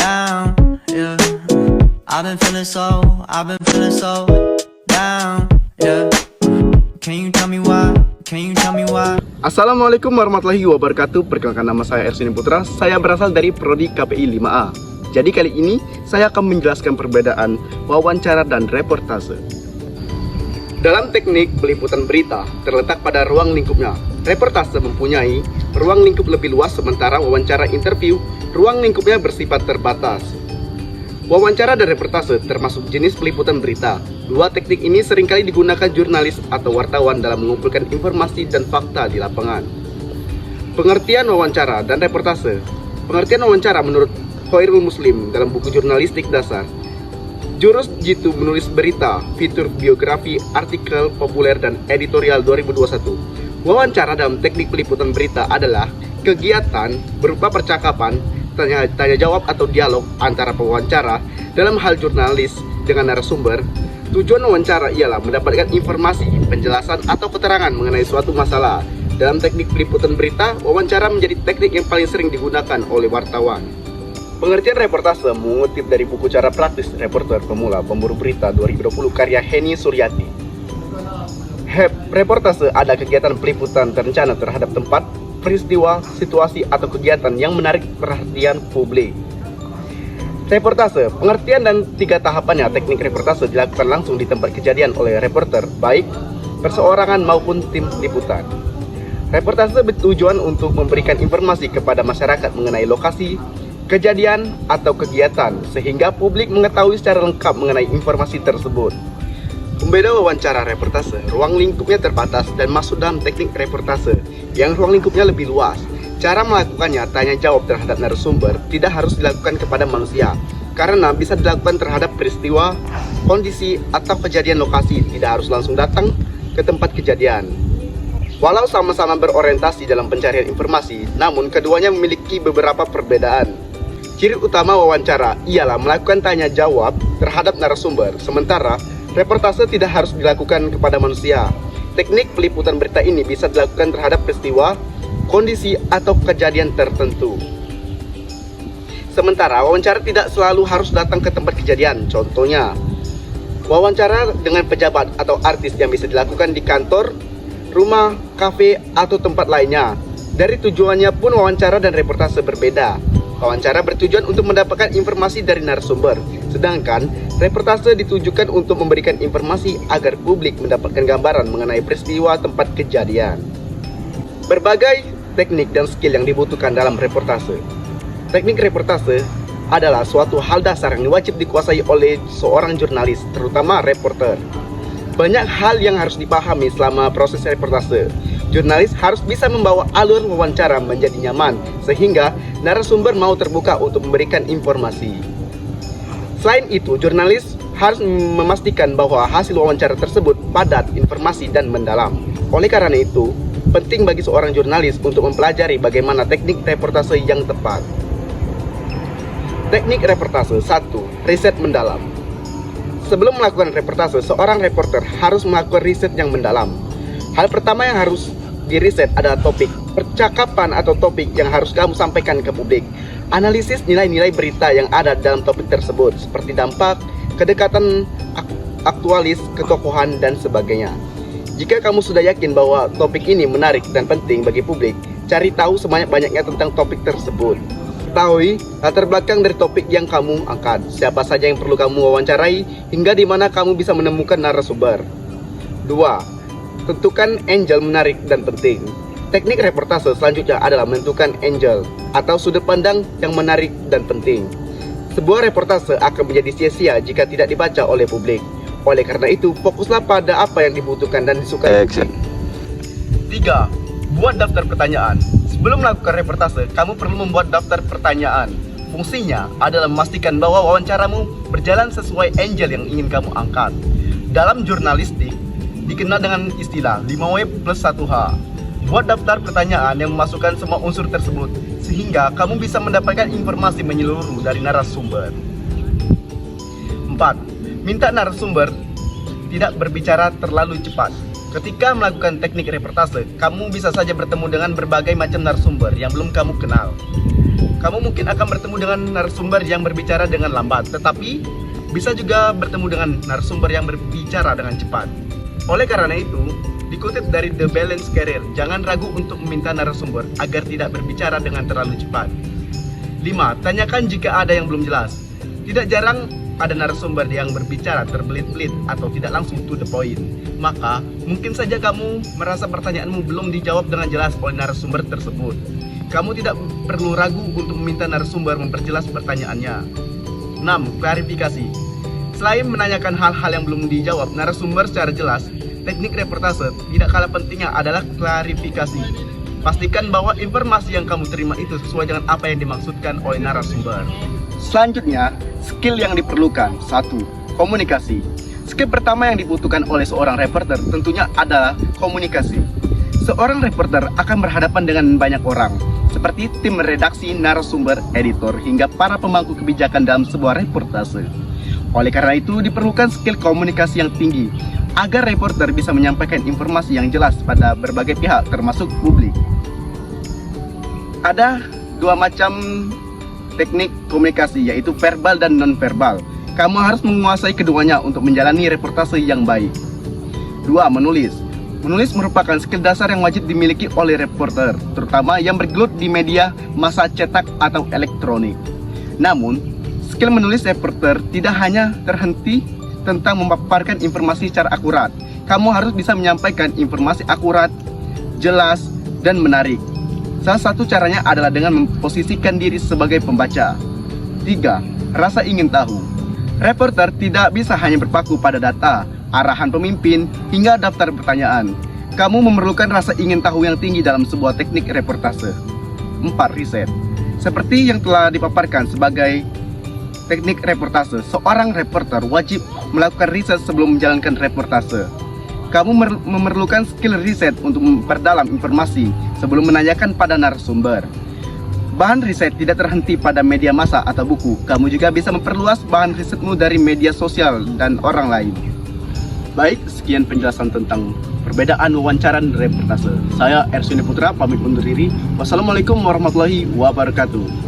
down, yeah. I've been feeling so down, yeah. Can you tell me why? Assalamualaikum warahmatullahi wabarakatuh. Perkenalkan, nama saya Ersini Putra. Saya berasal dari Prodi KPI 5A. Jadi kali ini saya akan menjelaskan perbedaan wawancara dan reportase. Dalam teknik peliputan berita terletak pada ruang lingkupnya. Reportase mempunyai ruang lingkup lebih luas, sementara wawancara interview ruang lingkupnya bersifat terbatas. Wawancara dan reportase termasuk jenis peliputan berita. Dua teknik ini seringkali digunakan jurnalis atau wartawan dalam mengumpulkan informasi dan fakta di lapangan. Pengertian wawancara dan reportase. Pengertian wawancara menurut Khairul Muslim dalam buku jurnalistik dasar. Jurus jitu menulis berita, fitur biografi, artikel populer dan editorial 2021. Wawancara dalam teknik peliputan berita adalah kegiatan berupa percakapan, tanya jawab atau dialog antara pewawancara dalam hal jurnalis dengan narasumber. Tujuan wawancara ialah mendapatkan informasi, penjelasan atau keterangan mengenai suatu masalah. Dalam teknik peliputan berita, wawancara menjadi teknik yang paling sering digunakan oleh wartawan. Pengertian reportase mengutip dari buku Cara Praktis Reporter Pemula Pemburu Berita 2020 karya Heni Suryati. Reportase ada kegiatan peliputan terencana terhadap tempat, peristiwa, situasi, atau kegiatan yang menarik perhatian publik. Reportase, pengertian dan 3 tahapannya. Teknik reportase dilakukan langsung di tempat kejadian oleh reporter, baik perseorangan maupun tim liputan. Reportase bertujuan untuk memberikan informasi kepada masyarakat mengenai lokasi, kejadian, atau kegiatan, sehingga publik mengetahui secara lengkap mengenai informasi tersebut. Pembeda wawancara reportase, ruang lingkupnya terbatas dan masuk dalam teknik reportase yang ruang lingkupnya lebih luas. Cara melakukannya, tanya jawab terhadap narasumber tidak harus dilakukan kepada manusia, karena bisa dilakukan terhadap peristiwa, kondisi, atau kejadian lokasi, tidak harus langsung datang ke tempat kejadian. Walau sama-sama berorientasi dalam pencarian informasi, namun keduanya memiliki beberapa perbedaan. Ciri utama wawancara ialah melakukan tanya jawab terhadap narasumber, sementara reportase tidak harus dilakukan kepada manusia. Teknik peliputan berita ini bisa dilakukan terhadap peristiwa, kondisi, atau kejadian tertentu. Sementara wawancara tidak selalu harus datang ke tempat kejadian. Contohnya, wawancara dengan pejabat atau artis yang bisa dilakukan di kantor, rumah, kafe, atau tempat lainnya. Dari tujuannya pun wawancara dan reportase berbeda. Wawancara bertujuan untuk mendapatkan informasi dari narasumber, sedangkan reportase ditujukan untuk memberikan informasi agar publik mendapatkan gambaran mengenai peristiwa tempat kejadian. Berbagai teknik dan skill yang dibutuhkan dalam reportase. Teknik reportase adalah suatu hal dasar yang wajib dikuasai oleh seorang jurnalis, terutama reporter. Banyak hal yang harus dipahami selama proses reportase. Jurnalis harus bisa membawa alur wawancara menjadi nyaman, sehingga narasumber mau terbuka untuk memberikan informasi. Selain itu, jurnalis harus memastikan bahwa hasil wawancara tersebut padat, informasi, dan mendalam. Oleh karena itu, penting bagi seorang jurnalis untuk mempelajari bagaimana teknik reportase yang tepat. Teknik reportase 1. Riset mendalam. Sebelum melakukan reportase, seorang reporter harus melakukan riset yang mendalam. Hal pertama yang harus diriset adalah topik, percakapan atau topik yang harus kamu sampaikan ke publik. Analisis nilai-nilai berita yang ada dalam topik tersebut, seperti dampak, kedekatan, aktualis, ketokohan, dan sebagainya. Jika kamu sudah yakin bahwa topik ini menarik dan penting bagi publik, cari tahu sebanyak-banyaknya tentang topik tersebut. Ketahui latar belakang dari topik yang kamu angkat, siapa saja yang perlu kamu wawancarai, hingga di mana kamu bisa menemukan narasumber. 2. Tentukan angle menarik dan penting. Teknik reportase selanjutnya adalah menentukan angle atau sudut pandang yang menarik dan penting. Sebuah reportase akan menjadi sia-sia jika tidak dibaca oleh publik. Oleh karena itu, fokuslah pada apa yang dibutuhkan dan disukai. 3. Buat daftar pertanyaan. Sebelum melakukan reportase, kamu perlu membuat daftar pertanyaan. Fungsinya adalah memastikan bahwa wawancaramu berjalan sesuai angle yang ingin kamu angkat. Dalam jurnalistik, dikenal dengan istilah 5W plus 1H. Buat daftar pertanyaan yang memasukkan semua unsur tersebut, sehingga kamu bisa mendapatkan informasi menyeluruh dari narasumber. 4. Minta narasumber tidak berbicara terlalu cepat. Ketika melakukan teknik reportase, kamu bisa saja bertemu dengan berbagai macam narasumber yang belum kamu kenal. kamu mungkin akan bertemu dengan narasumber yang berbicara dengan lambat, tetapi bisa juga bertemu dengan narasumber yang berbicara dengan cepat. Oleh karena itu, dikutip dari The Balance Career, jangan ragu untuk meminta narasumber agar tidak berbicara dengan terlalu cepat. 5. Tanyakan jika ada yang belum jelas. Tidak jarang ada narasumber yang berbicara terbelit-belit atau tidak langsung to the point. Maka, mungkin saja kamu merasa pertanyaanmu belum dijawab dengan jelas oleh narasumber tersebut. Kamu tidak perlu ragu untuk meminta narasumber memperjelas pertanyaannya. 6. Klarifikasi. Selain menanyakan hal-hal yang belum dijawab narasumber secara jelas, teknik reportase tidak kalah pentingnya adalah klarifikasi. Pastikan bahwa informasi yang kamu terima itu sesuai dengan apa yang dimaksudkan oleh narasumber. Selanjutnya, skill yang diperlukan. 1. Komunikasi. Skill pertama yang dibutuhkan oleh seorang reporter tentunya adalah komunikasi. Seorang reporter akan berhadapan dengan banyak orang, seperti tim redaksi, narasumber, editor, hingga para pemangku kebijakan dalam sebuah reportase. Oleh karena itu, diperlukan skill komunikasi yang tinggi, agar reporter bisa menyampaikan informasi yang jelas pada berbagai pihak, termasuk publik. Ada dua macam teknik komunikasi, yaitu verbal dan non-verbal. Kamu harus menguasai keduanya untuk menjalani reportase yang baik. 2. Menulis. Menulis merupakan skill dasar yang wajib dimiliki oleh reporter, terutama yang bergelut di media massa cetak atau elektronik. Namun, skill menulis reporter tidak hanya terhenti tentang memaparkan informasi secara akurat. Kamu harus bisa menyampaikan informasi akurat, jelas, dan menarik. Salah satu caranya adalah dengan memposisikan diri sebagai pembaca. 3. Rasa ingin tahu. Reporter tidak bisa hanya berpaku pada data, arahan pemimpin, hingga daftar pertanyaan. Kamu memerlukan rasa ingin tahu yang tinggi dalam sebuah teknik reportase. 4. Riset. Seperti yang telah dipaparkan sebagai teknik reportase, seorang reporter wajib melakukan riset sebelum menjalankan reportase. Kamu memerlukan skill riset untuk memperdalam informasi sebelum menanyakan pada narasumber. Bahan riset tidak terhenti pada media massa atau buku. Kamu juga bisa memperluas bahan risetmu dari media sosial dan orang lain. Baik, sekian penjelasan tentang perbedaan wawancara dan reportase. Saya Ersuni Putra, pamit undur diri. Wassalamualaikum warahmatullahi wabarakatuh.